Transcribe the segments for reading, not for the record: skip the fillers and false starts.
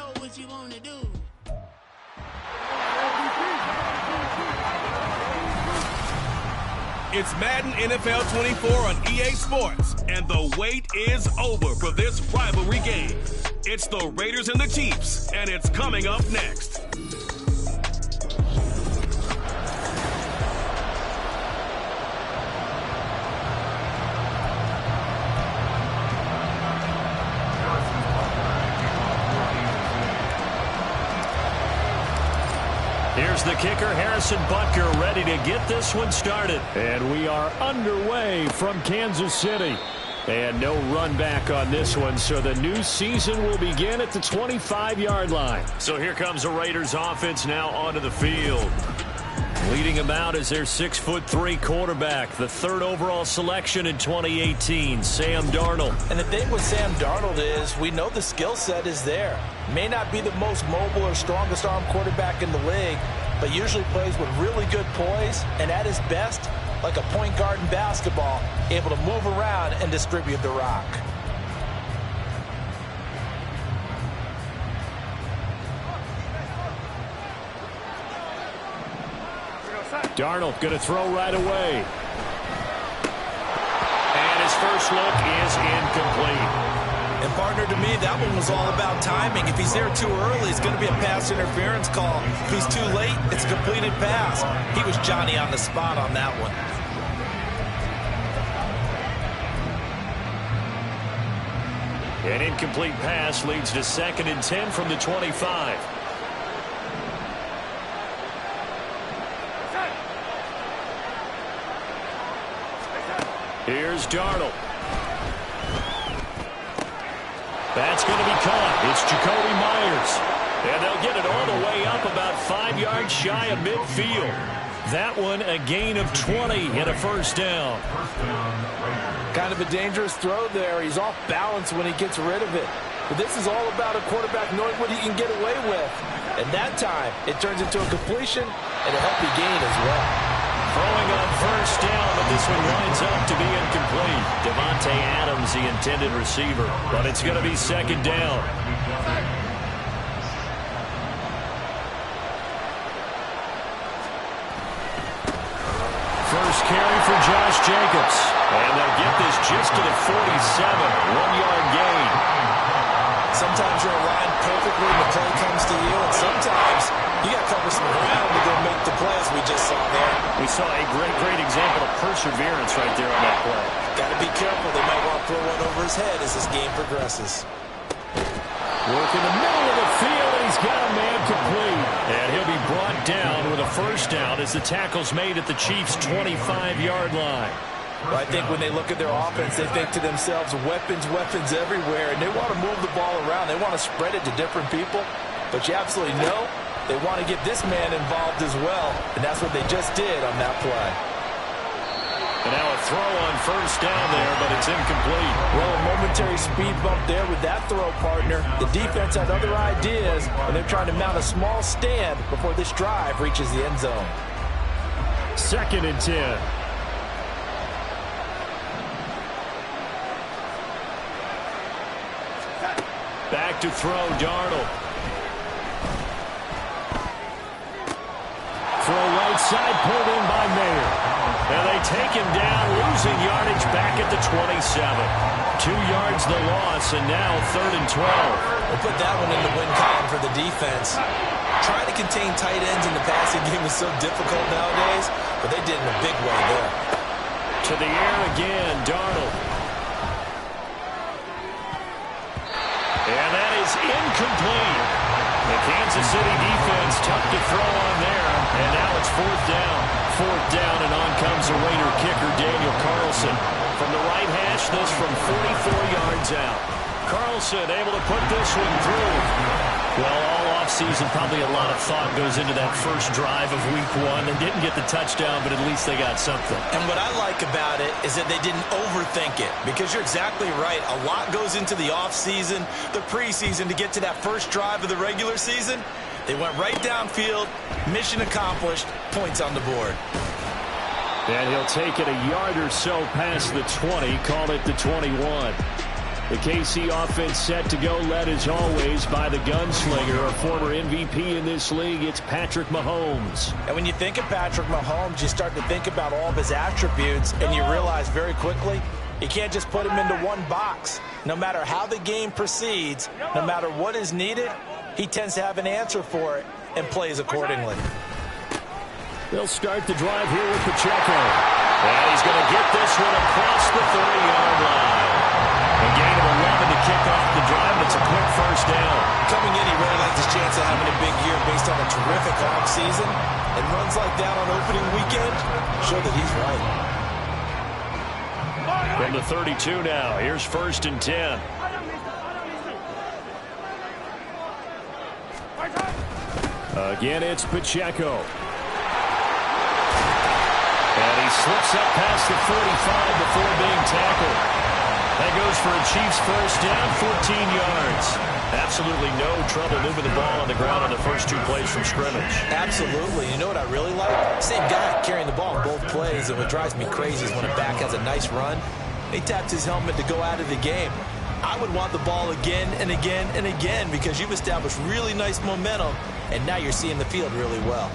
know what you want to do. It's Madden NFL 24 on EA Sports, and the wait is over for this rivalry game. It's the Raiders and the Chiefs, and it's coming up next. Here's the kicker, Harrison Butker, ready to get this one started. And we are underway from Kansas City. And no run back on this one, so the new season will begin at the 25-yard line. So here comes the Raiders offense now onto the field. Leading them out is their 6'3" quarterback, the third overall selection in 2018, Sam Darnold. And the thing with Sam Darnold is we know the skill set is there. May not be the most mobile or strongest arm quarterback in the league, but usually plays with really good poise, and at his best, like a point guard in basketball, able to move around and distribute the rock. Darnold going to throw right away. And his first look is incomplete. And partner, to me, that one was all about timing. If he's there too early, it's going to be a pass interference call. If he's too late, it's a completed pass. He was Johnny on the spot on that one. An incomplete pass leads to 2nd and 10 from the 25. Here's Darnold. That's going to be caught. It's Jacoby Myers. And they'll get it all the way up about 5 yards shy of midfield. That one a gain of 20 and a first down. Kind of a dangerous throw there. He's off balance when he gets rid of it. But this is all about a quarterback knowing what he can get away with. And that time, it turns into a completion and a healthy gain as well. Throwing on first down, but this one winds up to be incomplete. Devontae Adams, the intended receiver. But it's going to be 2nd down. First carry for Josh Jacobs. And they'll get this just to the 47. 1-yard gain. Sometimes you're aligned perfectly when the play comes to you, and sometimes you got to cover some ground to go make the play, as we just saw there. We saw a great example of perseverance right there on that play. Got to be careful. They might want to throw one over his head as this game progresses. Work in the middle of the field, and he's got a man complete. And he'll be brought down with a first down as the tackle's made at the Chiefs' 25-yard line. Well, I think when they look at their offense, they think to themselves, weapons everywhere, and they want to move the ball around. They want to spread it to different people, but you absolutely know they want to get this man involved as well, and that's what they just did on that play. And now a throw on first down there, but it's incomplete. Well, a momentary speed bump there with that throw, partner. The defense had other ideas, and they're trying to mount a small stand before this drive reaches the end zone. 2nd and 10. Back to throw, Darnold. Throw right side, pulled in by Mayer. And they take him down, losing yardage back at the 27. 2 yards the loss, and now 3rd and 12. We'll put that one in the win column for the defense. Trying to contain tight ends in the passing game is so difficult nowadays, but they did in a big way there. To the air again, Darnold. And that is incomplete. The Kansas City defense tough to throw on there. And now it's 4th down. 4th down, and on comes the Raider kicker, Daniel Carlson. From the right hash, this from 44 yards out. Carlson able to put this one through. Well, all offseason, probably a lot of thought goes into that first drive of Week 1. They didn't get the touchdown, but at least they got something. And what I like about it is that they didn't overthink it, because you're exactly right. A lot goes into the offseason, the preseason, to get to that first drive of the regular season. They went right downfield, mission accomplished, points on the board. And he'll take it a yard or so past the 20, call it the 21. The KC offense set to go, led as always by the gunslinger, a former MVP in this league. It's Patrick Mahomes. And when you think of Patrick Mahomes, you start to think about all of his attributes, and you realize very quickly you can't just put him into one box. No matter how the game proceeds, no matter what is needed, he tends to have an answer for it and plays accordingly. They'll start the drive here with Pacheco. And he's going to get this one across the 30-yard line. A gain of 11 to kick off the drive. It's a quick first down. Coming in, he really likes his chance of having a big year based on a terrific offseason. And runs like that on opening weekend show that he's right. From the 32 now, here's 1st and 10. Again, it's Pacheco. And he slips up past the 45 before being tackled. That goes for a Chiefs first down, 14 yards. Absolutely no trouble moving the ball on the ground on the first 2 plays from scrimmage. Absolutely. You know what I really like? Same guy carrying the ball in both plays, and what drives me crazy is when a back has a nice run, he taps his helmet to go out of the game. I would want the ball again and again and again because you've established really nice momentum, and now you're seeing the field really well.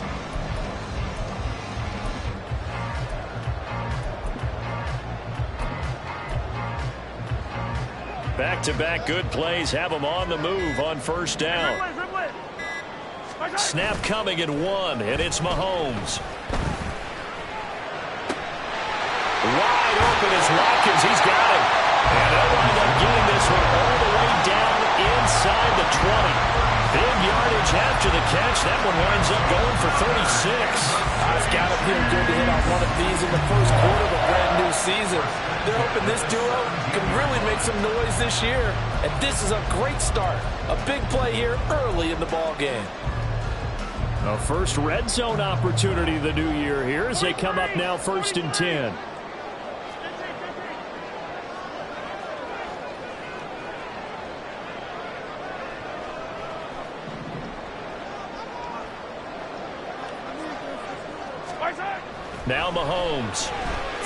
Back-to-back good plays have them on the move on first down. Snap coming at 1, and it's Mahomes. Wide open is Watkins. He's got him. And they'll wind up getting this one all the way down inside the 20. Big yardage after the catch. That one winds up going for 36. It's got to feel good to hit on one of these in the first quarter of a brand new season. They're hoping this duo can really make some noise this year. And this is a great start. A big play here early in the ball game. A first red zone opportunity of the new year here as they come up now 1st and 10. Now Mahomes.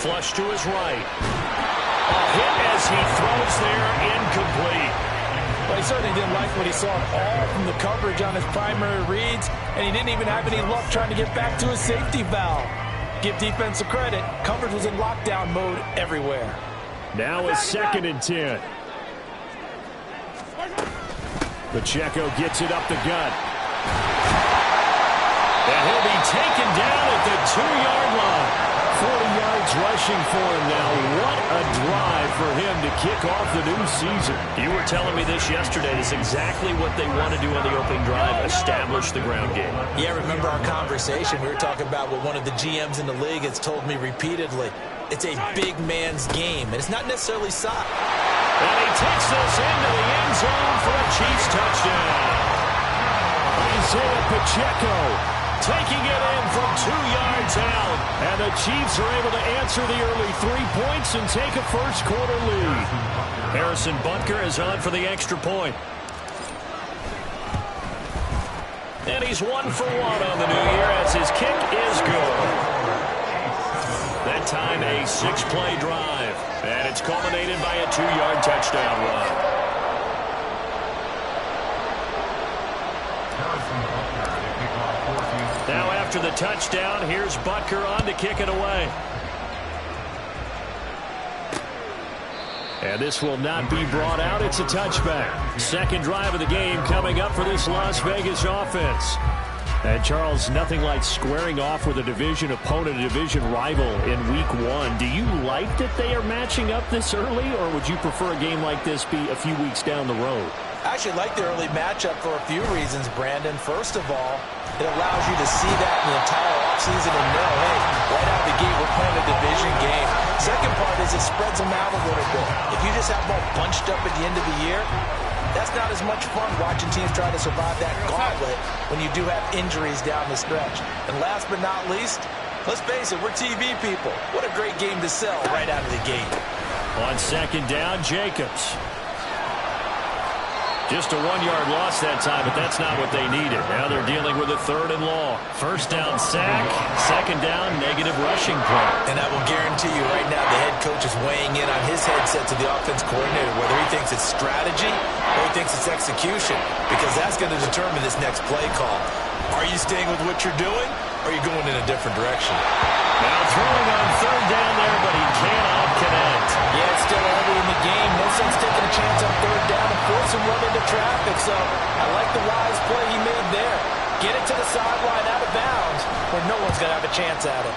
Flush to his right. A hit as he throws there, incomplete. Well, he certainly didn't like what he saw all from the coverage on his primary reads, and he didn't even have any luck trying to get back to his safety valve. Give defensive credit. Coverage was in lockdown mode everywhere. Now it's 2nd and 10. Pacheco gets it up the gut. And he'll be taken down at the 2-yard line. 40 yards rushing for him now. What a drive for him to kick off the new season. You were telling me this yesterday. It's exactly what they want to do on the opening drive, establish the ground game. Yeah, remember our conversation? We were talking about what one of the GMs in the league has told me repeatedly. It's a big man's game, and it's not necessarily soft. And he takes this into the end zone for a Chiefs touchdown. Isaiah Pacheco taking it in from 2 yards out. And the Chiefs are able to answer the early 3 points and take a first quarter lead. Harrison Butker is on for the extra point. And he's 1 for 1 on the new year as his kick is good. That time a 6-play drive. And it's culminated by a 2-yard touchdown run. Now after the touchdown, here's Butker on to kick it away. And this will not be brought out. It's a touchback. Second drive of the game coming up for this Las Vegas offense. And Charles, nothing like squaring off with a division opponent, a division rival in week 1. Do you like that they are matching up this early, or would you prefer a game like this be a few weeks down the road? I actually like the early matchup for a few reasons, Brandon. First of all, it allows you to see that in the entire offseason and know, hey, right out of the gate, we're playing a division game. Second part is it spreads them out a little bit. If you just have them all bunched up at the end of the year, that's not as much fun watching teams try to survive that gauntlet when you do have injuries down the stretch. And last but not least, let's face it, we're TV people. What a great game to sell right out of the gate. On second down, Jacobs. Just a 1-yard loss that time, but that's not what they needed. Now they're dealing with a 3rd and long. First down sack, 2nd down negative rushing play. And I will guarantee you right now the head coach is weighing in on his headset to the offense coordinator, whether he thinks it's strategy or he thinks it's execution, because that's going to determine this next play call. Are you staying with what you're doing, or are you going in a different direction? Now throwing on 3rd down there, but he cannot connect. Yeah, it's still early in the game. No sense taking a chance on 3rd down and force him run into traffic. So I like the wise play he made there. Get it to the sideline out of bounds where no one's going to have a chance at it.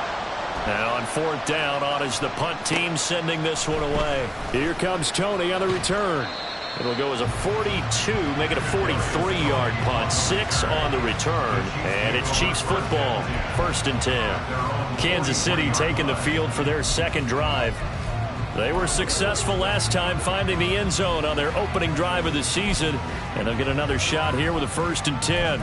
Now on 4th down, on is the punt team sending this one away. Here comes Tony on the return. It'll go as a 42, make it a 43-yard punt. 6 on the return, and it's Chiefs football. 1st and 10. Kansas City taking the field for their 2nd drive. They were successful last time finding the end zone on their opening drive of the season, and they'll get another shot here with a 1st and 10.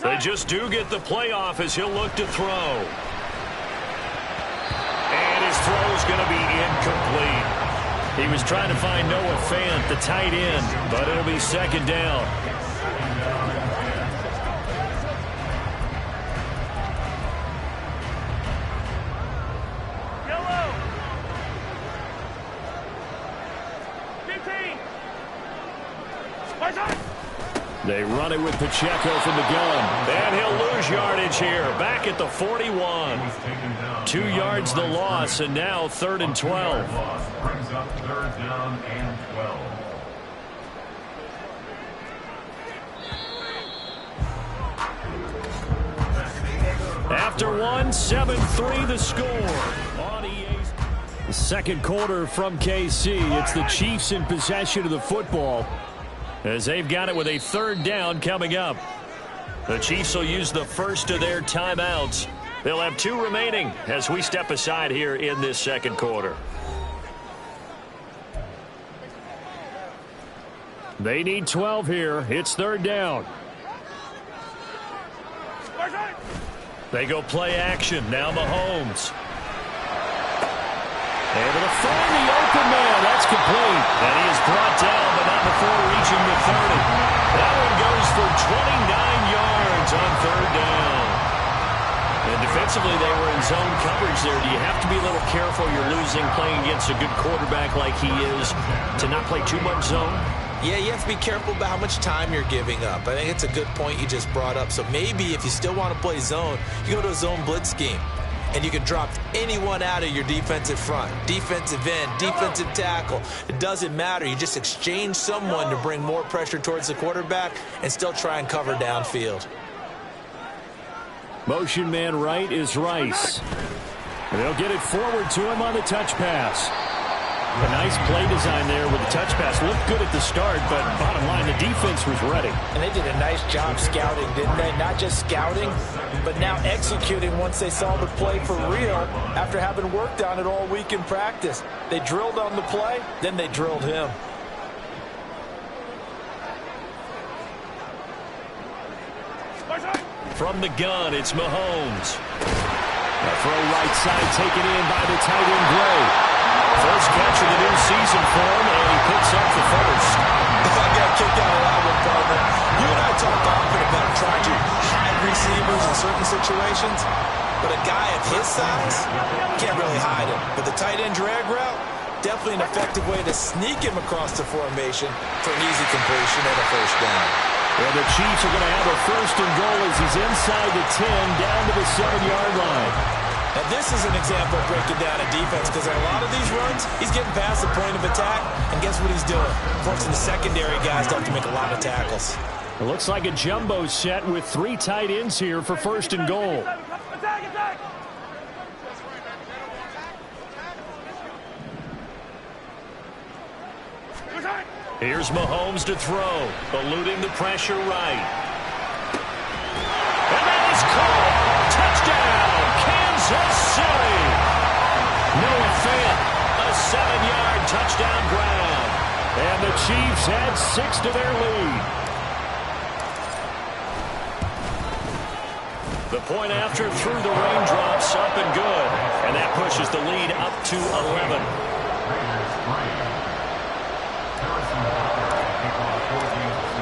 They just do get the playoff as he'll look to throw. And his throw is going to be incomplete. He was trying to find Noah Fant, the tight end, but it'll be 2nd down. Yellow. 15. They run it with Pacheco from the gun. And he'll lose yardage here. Back at the 41. 2 yards the loss, and now 3rd and 12. Brings up 3rd down and 12. After one, 7-3 the score. On EA's. The 2nd quarter from KC. It's the Chiefs in possession of the football, as they've got it with a 3rd down coming up. The Chiefs will use the first of their timeouts. They'll have 2 remaining as we step aside here in this 2nd quarter. They need 12 here. It's 3rd down. They go play action. Now Mahomes. Able to find the open man. That's complete. And he is brought down, but not before reaching the 30. That one goes for 29 yards on 3rd down. And defensively, they were in zone coverage there. Do you have to be a little careful? You're losing playing against a good quarterback like he is to not play too much zone? Yeah, you have to be careful about how much time you're giving up. I think it's a good point you just brought up. So maybe if you still want to play zone, you go to a zone blitz scheme. And you can drop anyone out of your defensive front, defensive end, defensive tackle. It doesn't matter. You just exchange someone to bring more pressure towards the quarterback and still try and cover downfield. Motion man right is Rice. And they'll get it forward to him on the touch pass. A nice play design there with the touch pass. Looked good at the start, but bottom line, the defense was ready. And they did a nice job scouting, didn't they? Not just scouting, but now executing once they saw the play for real after having worked on it all week in practice. They drilled on the play, then they drilled him. From the gun, it's Mahomes. A throw right side taken in by the tight end Gray. First catch of the new season for him, and he picks up the first. I got kicked out of that one, partner. You and I talk often about trying to hide receivers in certain situations, but a guy of his size can't really hide him. But the tight end drag route, definitely an effective way to sneak him across the formation for an easy completion and a first down. Well, the Chiefs are going to have a 1st and goal as he's inside the 10, down to the 7-yard line. And this is an example of breaking down a defense, because on a lot of these runs, he's getting past the point of attack, and guess what he's doing? Forcing the secondary guys to have to make a lot of tackles. It looks like a jumbo set with 3 tight ends here for 1st and goal. Attack! Here's Mahomes to throw, eluding the pressure right. And that is caught. Chiefs add 6 to their lead. The point after through the raindrops, up and good. And that pushes the lead up to 11.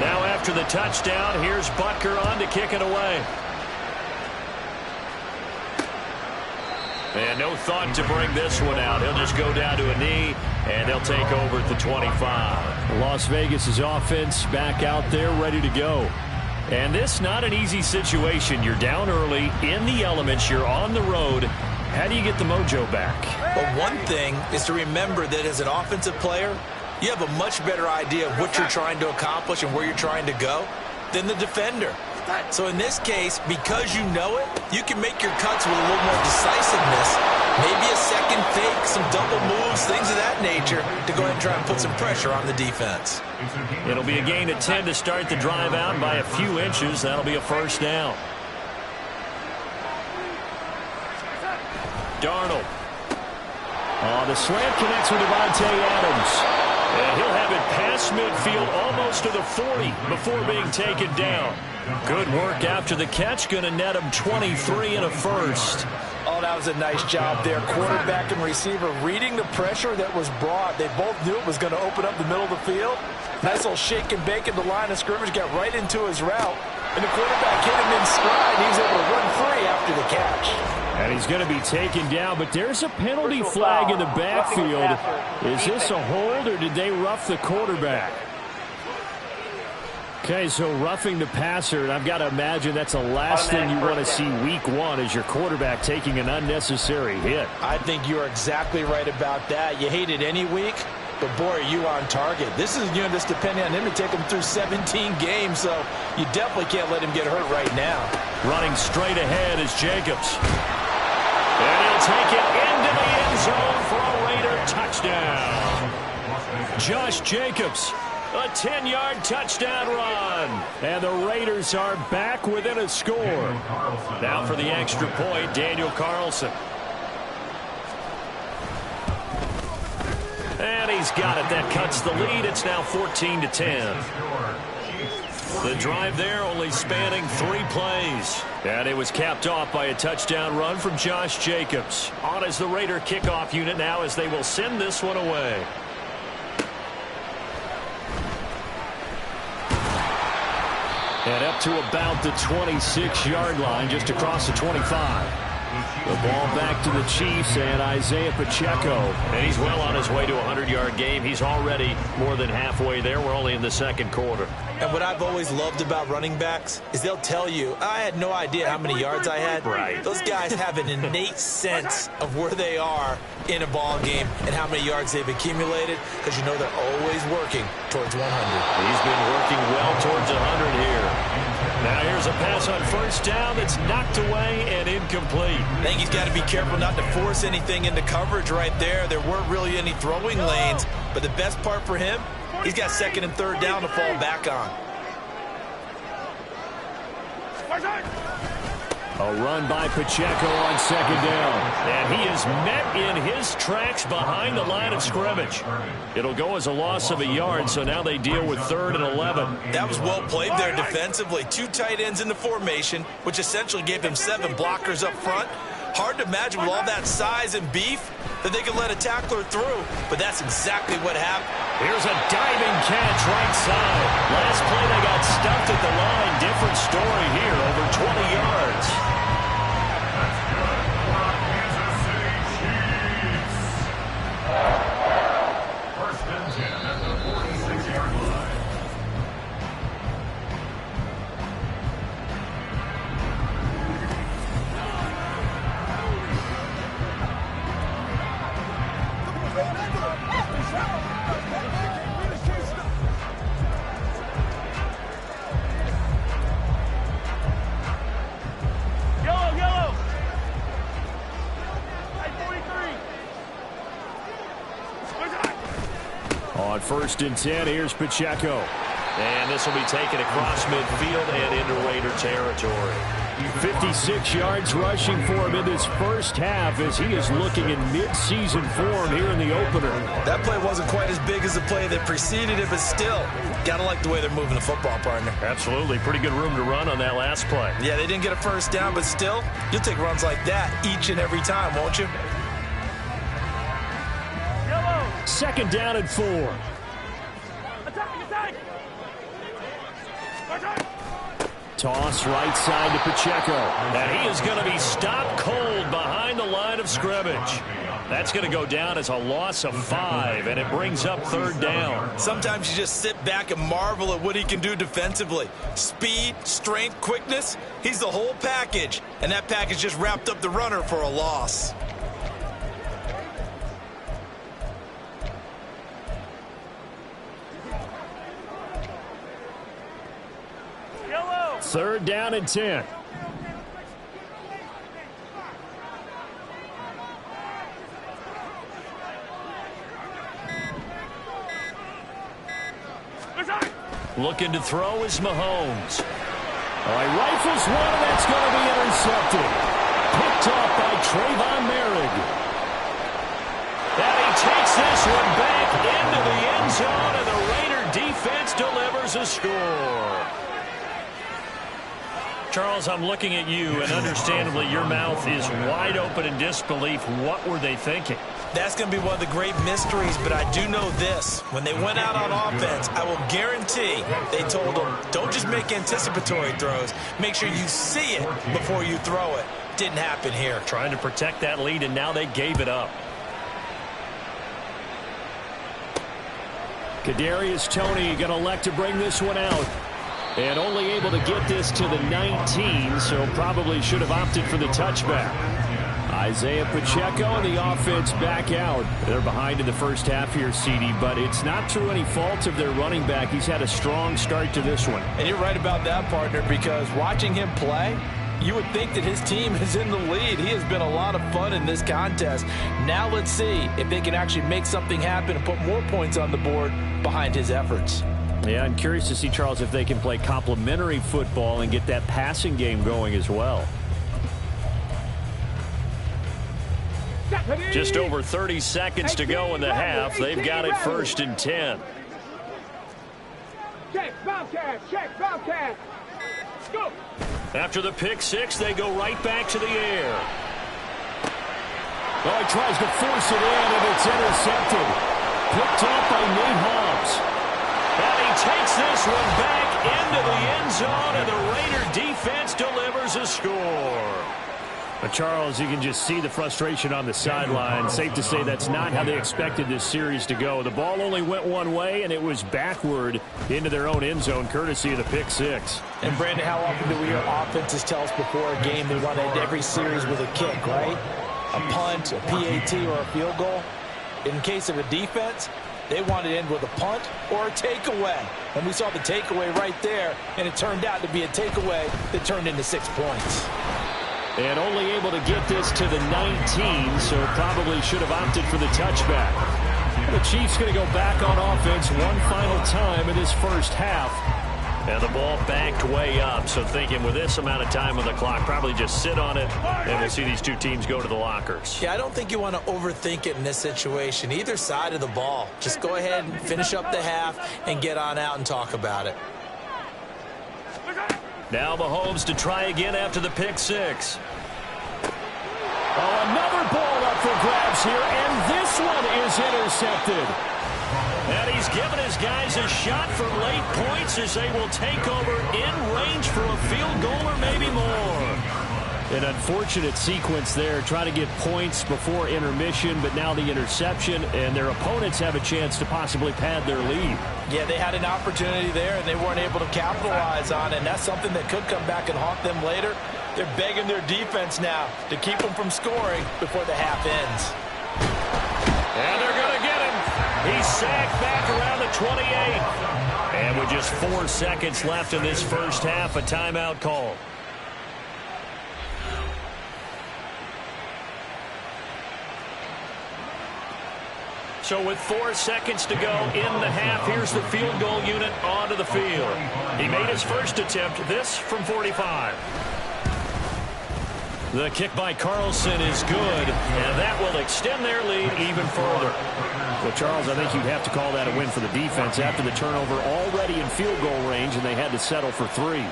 Now after the touchdown, here's Butker on to kick it away. And no thought to bring this one out. He'll just go down to a knee, and they'll take over at the 25. Las Vegas's offense back out there ready to go. And this not an easy situation. You're down early, in the elements, you're on the road. How do you get the mojo back? Well, one thing is to remember that as an offensive player, you have a much better idea of what you're trying to accomplish and where you're trying to go than the defender. So in this case, because you know it, you can make your cuts with a little more decisiveness. Maybe a second fake, some double moves, things of that nature to go ahead and try and put some pressure on the defense. It'll be a gain of 10 to start the drive out by a few inches. That'll be a first down. Darnold. Oh, the slant connects with Devontae Adams. And he'll have it past midfield almost to the 40 before being taken down. Good work after the catch. Going to net him 23 and a first. Oh, that was a nice job there. Quarterback and receiver reading the pressure that was brought. They both knew it was going to open up the middle of the field. Nice little shake and bake at the line of scrimmage. Got right into his route. And the quarterback hit him in stride. He was able to run free after the catch. And he's going to be taken down, but there's a penalty flag in the backfield. Is this a hold, or did they rough the quarterback? Okay, so roughing the passer, and I've got to imagine that's the last thing you want to see week one is your quarterback taking an unnecessary hit. I think you're exactly right about that. You hate it any week, but boy, are you on target. This is just depending on him to take him through 17 games, so you definitely can't let him get hurt right now. Running straight ahead is Jacobs. And he'll take it into the end zone for a Raider touchdown. Josh Jacobs, a 10-yard touchdown run. And the Raiders are back within a score. Now for the extra point, Daniel Carlson. And he's got it. That cuts the lead. It's now 14-10. The drive there only spanning 3 plays. And it was capped off by a touchdown run from Josh Jacobs. On as the Raider kickoff unit now as they will send this one away. And up to about the 26-yard line, just across the 25. The ball back to the Chiefs and Isaiah Pacheco. And he's well on his way to a 100-yard game. He's already more than halfway there. We're only in the second quarter. And what I've always loved about running backs is they'll tell you, I had no idea how many yards I had. Right. Those guys have an innate sense of where they are in a ball game and how many yards they've accumulated, because you know they're always working towards 100. He's been working well towards 100 here. Now here's a pass on first down that's knocked away and incomplete. I think he's got to be careful not to force anything into coverage right there. There weren't really any throwing lanes, but the best part for him, he's got second and third down to fall back on. A run by Pacheco on second down. And he is met in his tracks behind the line of scrimmage. It'll go as a loss of a yard, so now they deal with 3rd and 11. That was well played there defensively. 2 tight ends in the formation, which essentially gave him 7 blockers up front. Hard to imagine with all that size and beef that they could let a tackler through, but that's exactly what happened. Here's a diving catch right side. Last play they got stuffed at the line. Different story here, over 20 yards. That's good for Kansas City Chiefs. First and 10 at the 46-yard line. On first and 10, here's Pacheco. And this will be taken across midfield and into Raider territory. 56 yards rushing for him in this first half as he is looking in mid-season form here in the opener. That play wasn't quite as big as the play that preceded it, but still, gotta like the way they're moving the football, partner. Absolutely. Pretty good room to run on that last play. Yeah, they didn't get a first down, but still, you'll take runs like that each and every time, won't you? Second down and 4. Toss right side to Pacheco. And he is going to be stopped cold behind the line of scrimmage. That's going to go down as a loss of 5, and it brings up third down. Sometimes you just sit back and marvel at what he can do defensively. Speed, strength, quickness, he's the whole package. And that package just wrapped up the runner for a loss. Third down and 10. Looking to throw is Mahomes. All right, rifles one, and that's going to be intercepted. Picked off by Trayvon Merrick. And he takes this one back into the end zone, and the Raider defense delivers a score. Charles, I'm looking at you, and understandably your mouth is wide open in disbelief. What were they thinking? That's going to be one of the great mysteries, but I do know this. When they went out on offense, I will guarantee they told them, don't just make anticipatory throws. Make sure you see it before you throw it. Didn't happen here. Trying to protect that lead, and now they gave it up. Kadarius Toney going to elect to bring this one out. And only able to get this to the 19, so probably should have opted for the touchback. Isaiah Pacheco and the offense back out. They're behind in the first half here, CD, but it's not through any fault of their running back. He's had a strong start to this one. And you're right about that, partner, because watching him play, you would think that his team is in the lead. He has been a lot of fun in this contest. Now let's see if they can actually make something happen and put more points on the board behind his efforts. Yeah, I'm curious to see, Charles, if they can play complementary football and get that passing game going as well. Just over 30 seconds to go in the half. They've got it first and 10. Check, Bobcat, Bobcat. Go. After the pick six, they go right back to the air. Oh, he tries to force it in, and it's intercepted. Picked off by Nate Hobbs. And he takes this one back into the end zone, and the Raider defense delivers a score. But Charles, you can just see the frustration on the sideline. Safe to say that's not how they expected this series to go. The ball only went one way, and it was backward into their own end zone, courtesy of the pick six. And, Brandon, how often do we hear offenses tell us before a game they want to end every series with a kick, right? A punt, a PAT, or a field goal. In case of a defense, they wanted to end with a punt or a takeaway. And we saw the takeaway right there, and it turned out to be a takeaway that turned into 6 points. And only able to get this to the 19, so probably should have opted for the touchback. The Chiefs going to go back on offense one final time in this first half. And the ball backed way up, so thinking with this amount of time on the clock, probably just sit on it, and we'll see these two teams go to the lockers. Yeah, I don't think you want to overthink it in this situation, either side of the ball. Just go ahead and finish up the half and get on out and talk about it. Now Mahomes to try again after the pick six. Oh, another ball up for grabs here, and this one is intercepted. And he's given his guys a shot for late points as they will take over in range for a field goal or maybe more. An unfortunate sequence there, trying to get points before intermission, but now the interception, and their opponents have a chance to possibly pad their lead. Yeah, they had an opportunity there, and they weren't able to capitalize on it, and that's something that could come back and haunt them later. They're begging their defense now to keep them from scoring before the half ends. And they're going to get him. He's sacked back around the 28. And with just 4 seconds left in this first half, a timeout call. So with 4 seconds to go in the half, here's the field goal unit onto the field. He made his first attempt, this from 45. The kick by Carlson is good, and that will extend their lead even further. Well, Charles, I think you'd have to call that a win for the defense after the turnover already in field goal range, and they had to settle for 3.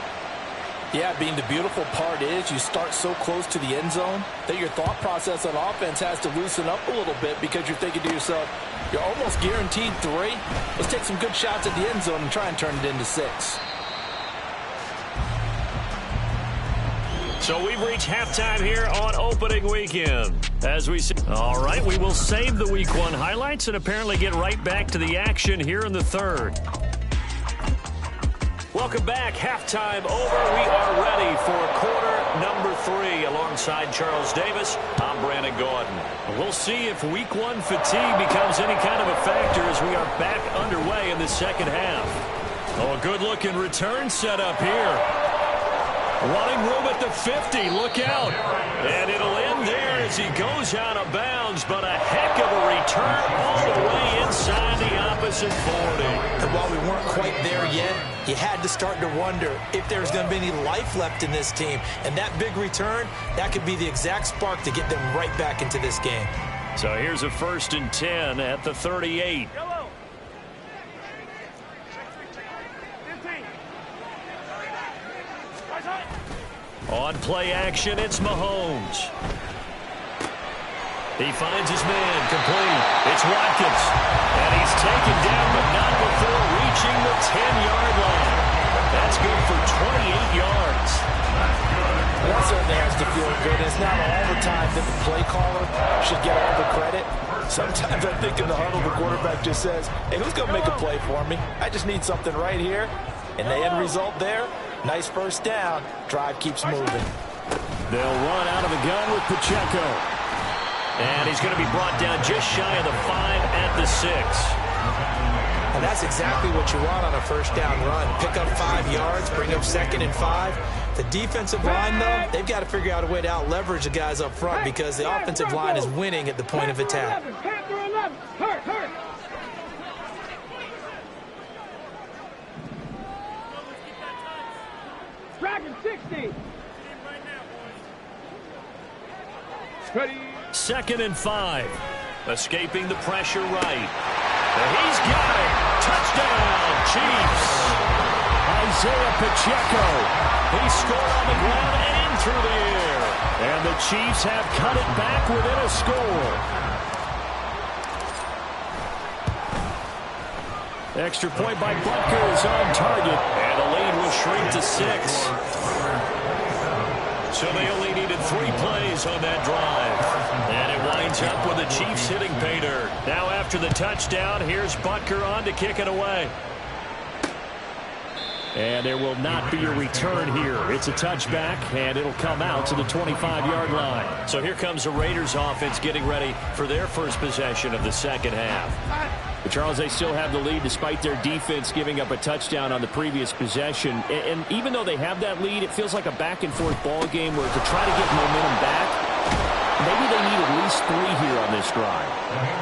Yeah, being the beautiful part is you start so close to the end zone that your thought process on offense has to loosen up a little bit because you're thinking to yourself, you're almost guaranteed 3. Let's take some good shots at the end zone and try and turn it into 6. So we've reached halftime here on opening weekend. As we see, all right, we will save the Week 1 highlights and apparently get right back to the action here in the third. Welcome back. Halftime over. We are ready for quarter number 3. Alongside Charles Davis, I'm Brandon Gordon. We'll see if Week 1 fatigue becomes any kind of a factor as we are back underway in the second half. Oh, a good-looking return set up here. Running room at the 50. Look out. And it'll end there as he goes out of bounds, but a heck of a return all the way inside the opposite 40. And while we weren't quite there yet, you had to start to wonder if there's going to be any life left in this team. And that big return, that could be the exact spark to get them right back into this game. So here's a 1st and 10 at the 38. On play action, it's Mahomes. He finds his man, complete. It's Watkins. And he's taken down, but not before reaching the 10-yard line. That's good for 28 yards. That certainly has to feel good. It's not all the time that the play caller should get all the credit. Sometimes I think in the huddle, the quarterback just says, hey, who's going to make a play for me? I just need something right here. And the end result there, nice first down. Drive keeps moving. They'll run out of the gun with Pacheco. And he's going to be brought down just shy of the 5 at the 6. And that's exactly what you want on a first down run. Pick up 5 yards, bring up 2nd and 5. The defensive line, though, they've got to figure out a way to out-leverage the guys up front because the offensive line is winning at the point of attack. Hurt. Dragon 60. Ready. 2nd and 5. Escaping the pressure right. And he's got it. Touchdown, Chiefs. Isaiah Pacheco. He scored on the ground and through the air. And the Chiefs have cut it back within a score. Extra point by Butker is on target. And the lead will shrink to 6. So they only needed 3 plays on that drive. And it winds up with the Chiefs hitting pay dirt. Now after the touchdown, here's Butker on to kick it away. And there will not be a return here. It's a touchback, and it'll come out to the 25-yard line. So here comes the Raiders offense getting ready for their first possession of the second half. But Charles, they still have the lead despite their defense giving up a touchdown on the previous possession. And even though they have that lead, it feels like a back-and-forth ball game where to try to get momentum back, maybe they need at least 3 here on this drive.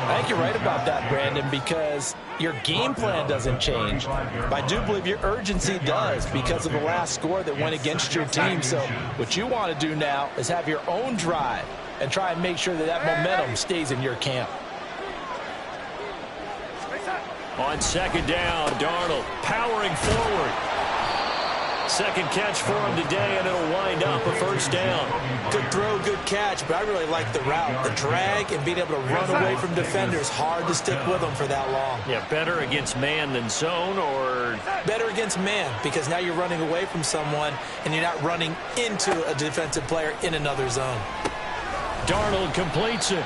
I think you're right about that, Brandon, because your game plan doesn't change. But I do believe your urgency does because of the last score that went against your team. So what you want to do now is have your own drive and try and make sure that that momentum stays in your camp. On second down, Darnold powering forward. Second catch for him today, and it'll wind up a first down. Good throw, good catch, but I really like the route. The drag and being able to run away from defenders, hard to stick with them for that long. Yeah, better against man than zone, or? Better against man, because now you're running away from someone, and you're not running into a defensive player in another zone. Darnold completes it.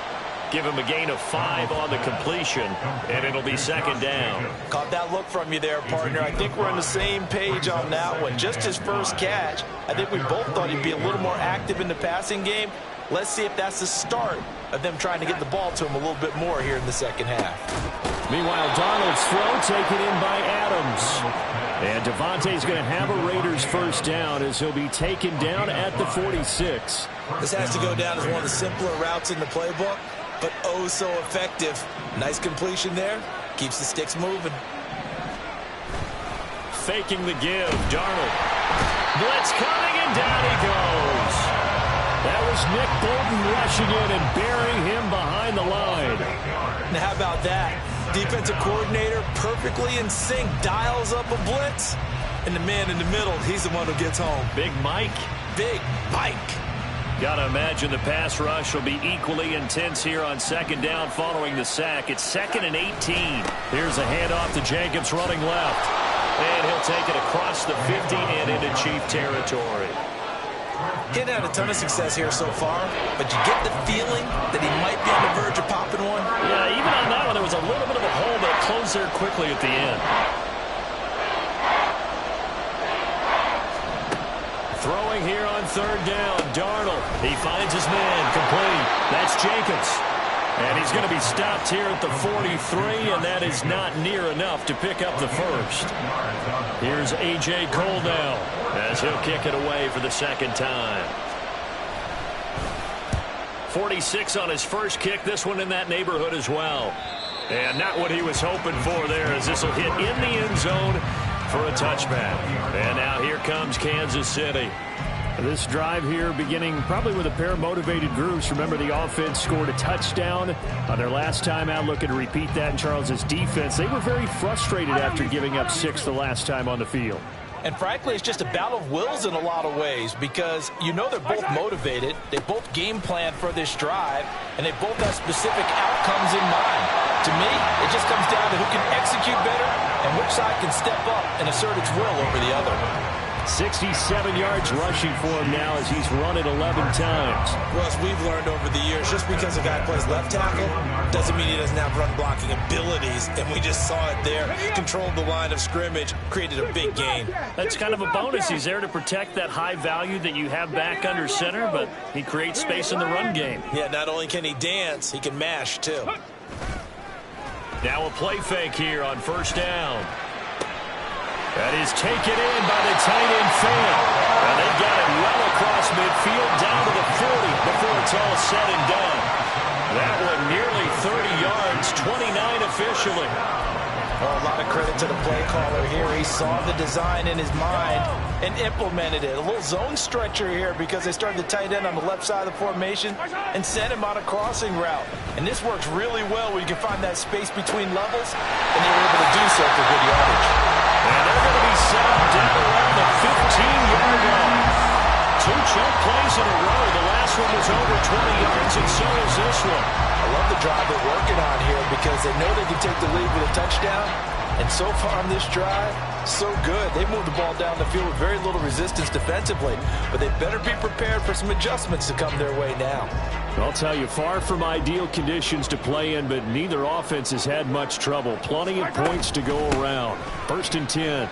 Give him a gain of 5 on the completion, and it'll be second down. Caught that look from you there, partner. I think we're on the same page on that one. Just his first catch. I think we both thought he'd be a little more active in the passing game. Let's see if that's the start of them trying to get the ball to him a little bit more here in the second half. Meanwhile, Donald's throw taken in by Adams. And Devontae's going to have a Raiders first down as he'll be taken down at the 46. This has to go down as one of the simpler routes in the playbook, but oh so effective. Nice completion there. Keeps the sticks moving. Faking the give. Darnold. Blitz coming, and down he goes. That was is Nick Bolton rushing in and burying him behind the line. Now how about that? Defensive coordinator perfectly in sync, dials up a blitz, and the man in the middle, he's the one who gets home. Big Mike. Big Mike. Got to imagine the pass rush will be equally intense here on second down following the sack. It's 2nd and 18. Here's a handoff to Jacobs running left. And he'll take it across the 50 and into Chief territory. He hadn't had a ton of success here so far, but you get the feeling that he might be on the verge of popping one. Yeah, even on that one, there was a little bit of a hole that closed there quickly at the end. Throwing here on 3rd down, Darnold. He finds his man, complete. That's Jacobs. And he's going to be stopped here at the 43, and that is not near enough to pick up the first. Here's A.J. Cole now, as he'll kick it away for the 2nd time. 46 on his first kick, this one in that neighborhood as well. And not what he was hoping for there, as this will hit in the end zone for a touchback. And now here comes Kansas City. This drive here beginning probably with a pair of motivated groups. Remember, the offense scored a touchdown on their last time out. Looking to repeat that in Charles's defense. They were very frustrated after giving up 6 the last time on the field. And frankly, it's just a battle of wills in a lot of ways, because you know they're both motivated, they both game plan for this drive, and they both have specific outcomes in mind. To me, it just comes down to who can execute better and which side can step up and assert its will over the other. 67 yards rushing for him now as he's run it 11 times. Russ, we've learned over the years, just because a guy plays left tackle doesn't mean he doesn't have run blocking abilities, and we just saw it there. Controlled the line of scrimmage, created a big gain. That's kind of a bonus. He's there to protect that high value that you have back under center, but he creates space in the run game. Yeah, not only can he dance, he can mash too. Now a play fake here on 1st down. That is taken in by the tight end Fan. And they got it well across midfield down to the 40 before it's all said and done. That one nearly 30 yards, 29 officially. Oh, a lot of credit to the play caller here. He saw the design in his mind and implemented it. A little zone stretcher here because they started the tight end on the left side of the formation and sent him on a crossing route. And this works really well when you can find that space between levels, and they were able to do so for good yardage. And they're going to be set up down around the 15-yard line. 2 choke plays in a row. The last one was over 20 yards, and so is this one. I love the drive they're working on here because they know they can take the lead with a touchdown. And so far on this drive, so good. They moved the ball down the field with very little resistance defensively. But they better be prepared for some adjustments to come their way now. I'll tell you, far from ideal conditions to play in, but neither offense has had much trouble. Plenty of points to go around. 1st and 10.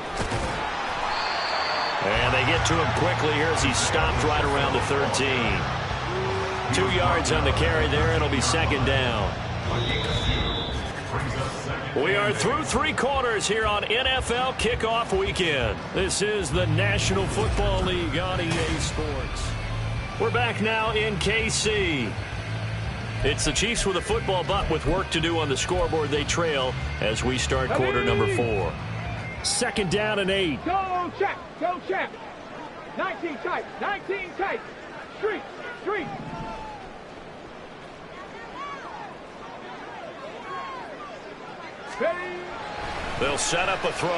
And they get to him quickly here as he's stopped right around the 13. 2 yards on the carry there. It'll be 2nd down. We are through 3 quarters here on NFL Kickoff Weekend. This is the National Football League on EA Sports. We're back now in KC. It's the Chiefs with a football, but with work to do on the scoreboard. They trail as we start quarter number 4. 2nd down and 8. Go check. Go check. 19 tight. 19 tight. Street. Street. Ready. They'll set up a throw.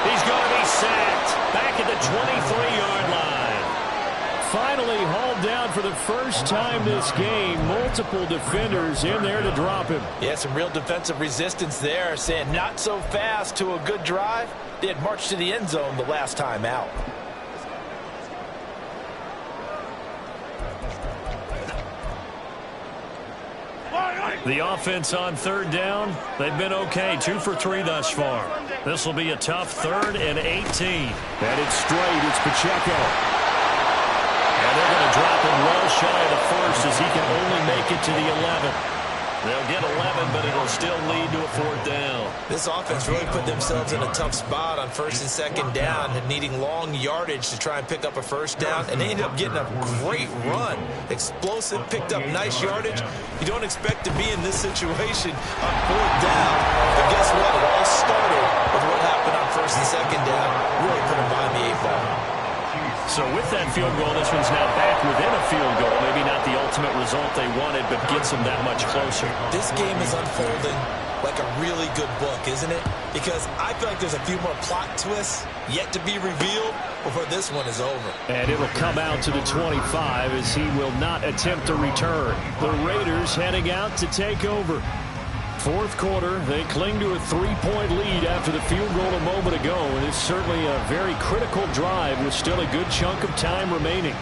He's going to be sacked back at the 23-yard line. Finally hauled down for the first time this game. Multiple defenders in there to drop him. Yeah, some real defensive resistance there, saying not so fast to a good drive. They had marched to the end zone the last time out. The offense on 3rd down, they've been okay. 2 for 3 thus far. This will be a tough 3rd and 18. Headed straight, it's Pacheco. And they're going to drop him well shy of the first as he can only make it to the 11. They'll get 11, but it'll still lead to a 4th down. This offense really put themselves in a tough spot on 1st and 2nd down, and needing long yardage to try and pick up a 1st down, and they ended up getting a great run. Explosive, picked up nice yardage. You don't expect to be in this situation on 4th down, but guess what? It all started with what happened on 1st and 2nd down. Really put them behind the 8 ball. So with that field goal, this one's now back within a field goal. Maybe not the ultimate result they wanted, but gets them that much closer. This game is unfolding like a really good book, isn't it? Because I feel like there's a few more plot twists yet to be revealed before this one is over. And it'll come out to the 25 as he will not attempt a return. The Raiders heading out to take over. Fourth quarter, they cling to a 3-point lead after the field goal a moment ago. And it's certainly a very critical drive with still a good chunk of time remaining.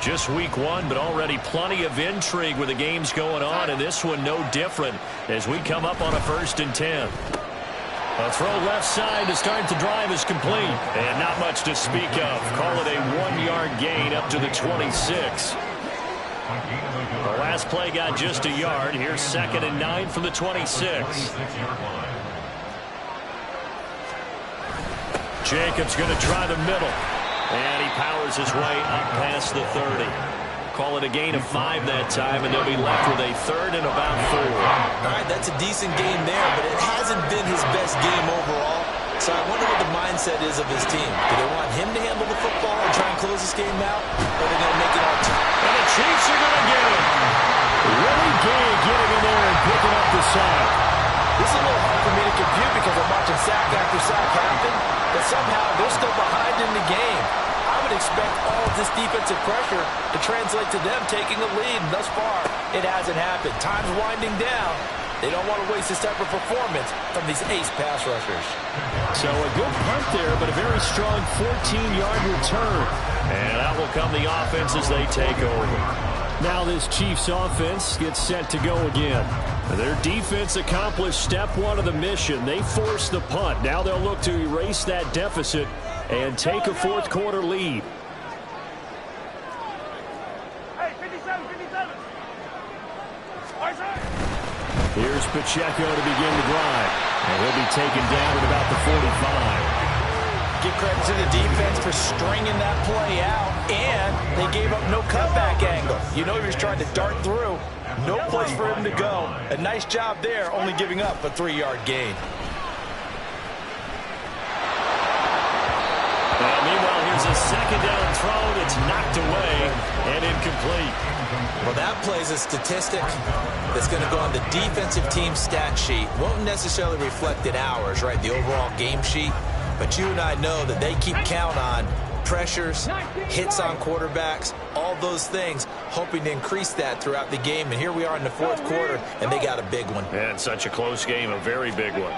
Just week one, but already plenty of intrigue with the games going on, and this one no different as we come up on a 1st and 10. A throw left side to start the drive is complete, and not much to speak of. Call it a 1-yard gain up to the 26. The last play got just a yard. Here's 2nd and 9 from the 26. Jacobs going to try the middle. And he powers his way up past the 30. Call it a gain of 5 that time, and they'll be left with a 3rd and about 4. All right, that's a decent game there, but it hasn't been his best game overall. So I wonder what the mindset is of his team. Do they want him to handle the football and try and close this game out, or are they going to make it all tough? And the Chiefs are going to get him. Willie Gay getting in there and picking up the sack. This is a little hard for me to compute because I'm watching sack after sack happen, but somehow they're still behind in the game. I would expect all of this defensive pressure to translate to them taking a lead. Thus far, it hasn't happened. Time's winding down. They don't want to waste this type of performance from these ace pass rushers. So a good punt there, but a very strong 14-yard return. And out will come the offense as they take over. Now this Chiefs offense gets set to go again. Their defense accomplished step 1 of the mission. They forced the punt. Now they'll look to erase that deficit and take a 4th quarter lead. Hey, 57, 57. Here's Pacheco to begin the drive. And he'll be taken down at about the 45. Give credit to the defense for stringing that play out, and they gave up no cutback angle. You know he was trying to dart through. No place for him to go. A nice job there, only giving up a 3-yard gain. Meanwhile, here's a 2nd down throw that's knocked away and incomplete. Well, that plays a statistic that's going to go on the defensive team stat sheet. Won't necessarily reflect in ours, right, the overall game sheet. But you and I know that they keep count on pressures, hits on quarterbacks, all those things, hoping to increase that throughout the game. And here we are in the 4th quarter, and they got a big one. And such a close game, a very big one.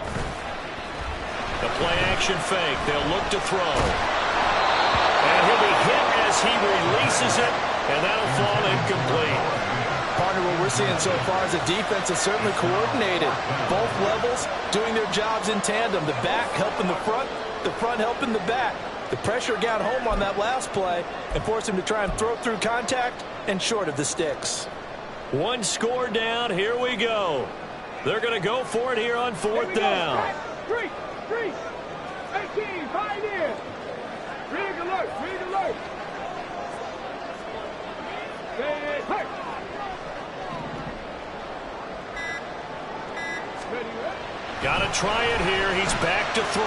The play-action fake. They'll look to throw. And he'll be hit as he releases it, and that'll fall incomplete. Partner, what we're seeing so far is the defense is certainly coordinated. Both levels doing their jobs in tandem. The back helping the front helping the back. The pressure got home on that last play and forced him to try and throw through contact and short of the sticks. 1 score down. Here we go. They're going to go for it here on 4th down. 3, 18, Pioneer. Rig alert, rig alert. Hey. Got to try it here. He's back to throw.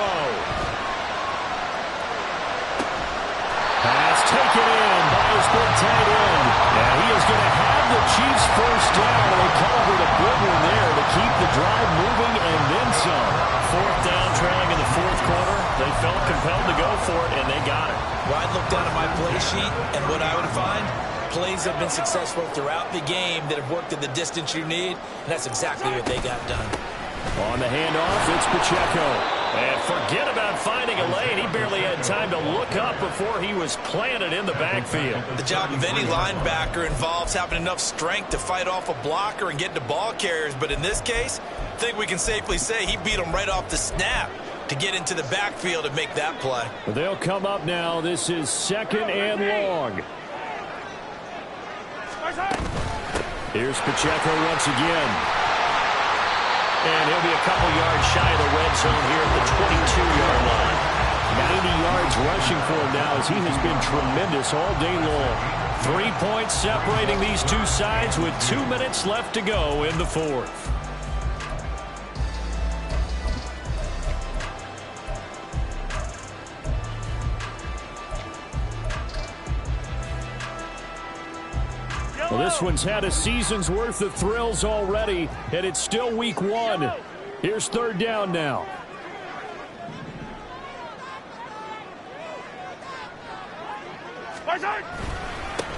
Pass taken in by his big tight end. And he is going to have the Chiefs 1st down. They called it a good one there to keep the drive moving and then some. 4th down, trailing in the 4th quarter. They felt compelled to go for it, and they got it. Well, I'd look down at my play sheet, and what I would find, plays have been successful throughout the game that have worked at the distance you need, and that's exactly what they got done. On the handoff, it's Pacheco. And forget about finding a lane. He barely had time to look up before he was planted in the backfield. The job of any linebacker involves having enough strength to fight off a blocker and get to ball carriers. But in this case, I think we can safely say he beat him right off the snap to get into the backfield and make that play. They'll come up now. This is 2nd and long. Here's Pacheco once again. And he'll be a couple yards shy of the red zone here at the 22-yard line. 90 yards rushing for him now as he has been tremendous all day long. 3 points separating these two sides with 2 minutes left to go in the 4th. Well, this one's had a season's worth of thrills already, and it's still week 1. Here's 3rd down now.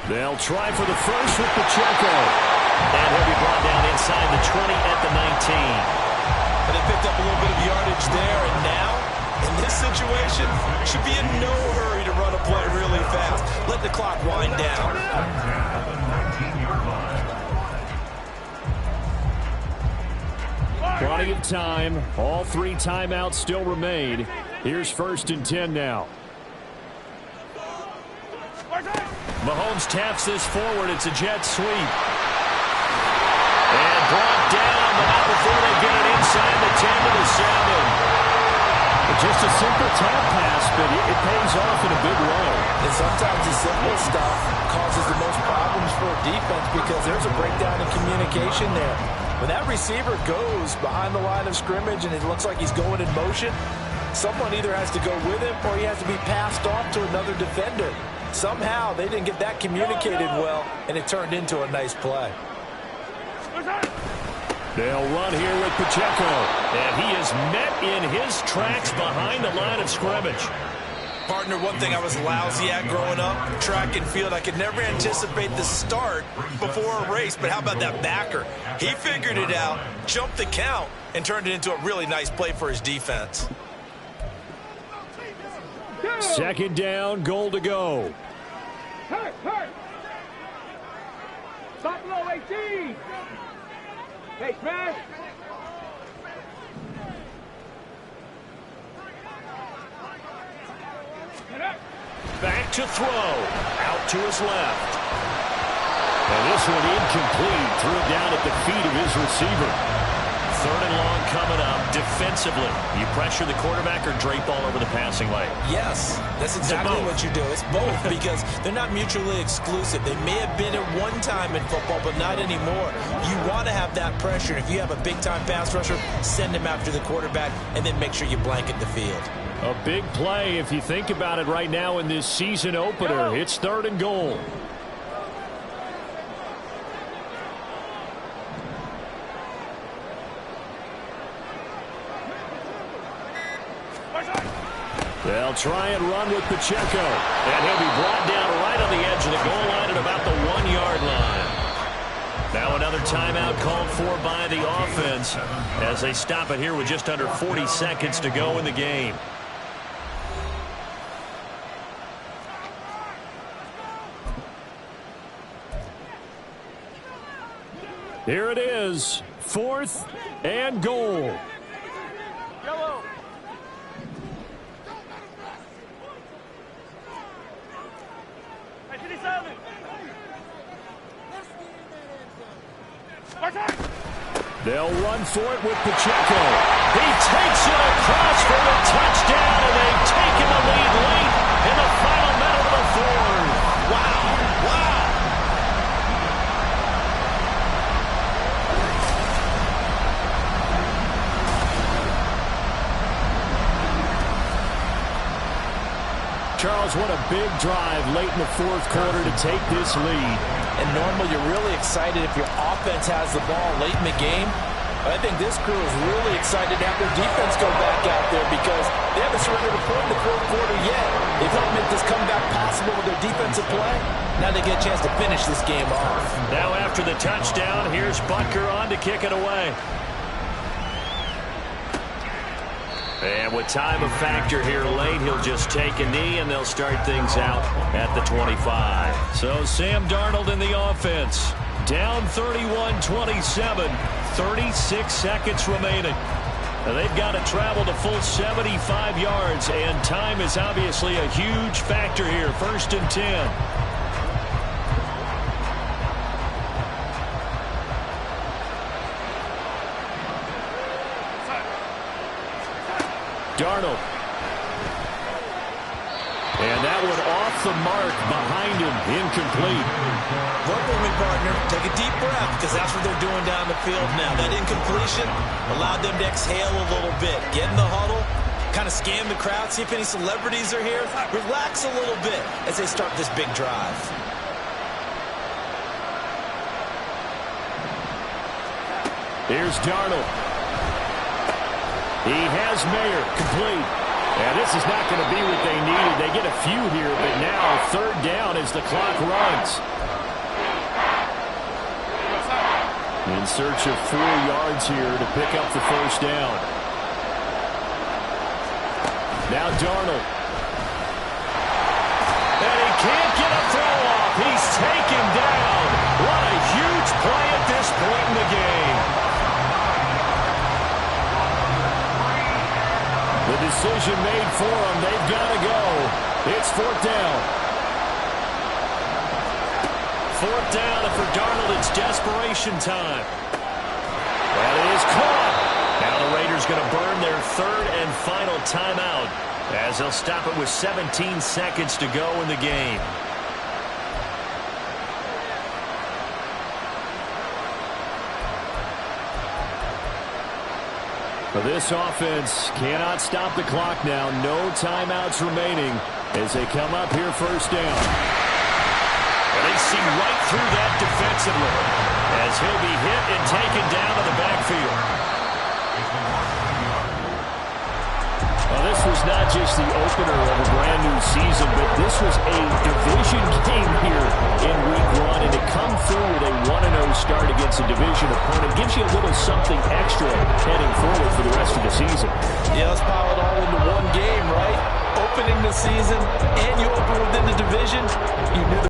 They'll try for the first with Pacheco. And he'll be brought down inside the 20 at the 19. And they picked up a little bit of yardage there, and now, in this situation, should be in no hurry to run a play really fast. Let the clock wind down. Plenty of time. All 3 timeouts still remain. Here's 1st and 10 now. Mahomes taps this forward. It's a jet sweep. And brought down, but not before they get it inside the 10 to the 7. Just a simple tap pass, but it pays off in a big way. And sometimes the simple stuff causes the most problems for a defense because there's a breakdown in communication there. When that receiver goes behind the line of scrimmage and it looks like he's going in motion, someone either has to go with him or he has to be passed off to another defender. Somehow they didn't get that communicated well, and it turned into a nice play. They'll run here with Pacheco. And he is met in his tracks behind the line of scrimmage. Partner, one thing I was lousy at growing up, track and field, I could never anticipate the start before a race, but how about that backer? He figured it out, jumped the count, and turned it into a really nice play for his defense. 2nd down, goal to go. Hurt! Stop below 18! Hey, smash! Back to throw. Out to his left. And this one incomplete. Threw it down at the feet of his receiver. 3rd and long coming up. Defensively, you pressure the quarterback or drape all over the passing lane? Yes, that's exactly what you do. It's both because they're not mutually exclusive. They may have been at one time in football, but not anymore. You want to have that pressure. If you have a big-time pass rusher, send him after the quarterback, and then make sure you blanket the field. A big play if you think about it right now in this season opener. It's 3rd and goal. They'll try and run with Pacheco. And he'll be brought down right on the edge of the goal line at about the 1-yard line. Now another timeout called for by the offense as they stop it here with just under 40 seconds to go in the game. Here it is. 4th and goal. Yellow. They'll run for it with Pacheco. He takes it across for the touchdown, and they've taken the lead late in the final minute of the 4th. Wow. Charles, what a big drive late in the 4th quarter to take this lead. And normally you're really excited if your offense has the ball late in the game. But I think this crew is really excited to have their defense go back out there because they haven't surrendered a point in the 4th quarter yet. They've helped make this comeback possible with their defensive play. Now they get a chance to finish this game off. Now after the touchdown, here's Butker on to kick it away. And with time a factor here late, he'll just take a knee and they'll start things out at the 25. So Sam Darnold in the offense. Down 31-27, 36 seconds remaining. Now they've got to travel to full 75 yards, and time is obviously a huge factor here. 1st and 10. Darnold. And that one off the mark behind him. Incomplete. Work with me, partner. Take a deep breath because that's what they're doing down the field now. That incompletion allowed them to exhale a little bit. Get in the huddle, kind of scan the crowd, see if any celebrities are here. Relax a little bit as they start this big drive. Here's Darnold. He has Mayer complete. And this is not going to be what they needed. They get a few here, but now third down as the clock runs. In search of 4 yards here to pick up the first down. Now Darnold. And he can't get a throw off. He's taken down. What a huge play at this point in the game. The decision made for them. They've got to go. It's fourth down. Fourth down, and for Darnold, it's desperation time. That is caught. Now the Raiders going to burn their third and final timeout as they'll stop it with 17 seconds to go in the game. This offense cannot stop the clock now. No timeouts remaining as they come up here first down. And they see right through that defensively as he'll be hit and taken down to the backfield. Well, this was not just the opener of a brand new season, but this was a division game here in week 1. And to come through with a 1-0 start against a division opponent gives you a little something extra heading forward for the rest of the season. Yeah, let's pile it all into one game, right? Opening the season and you open within the division, you knew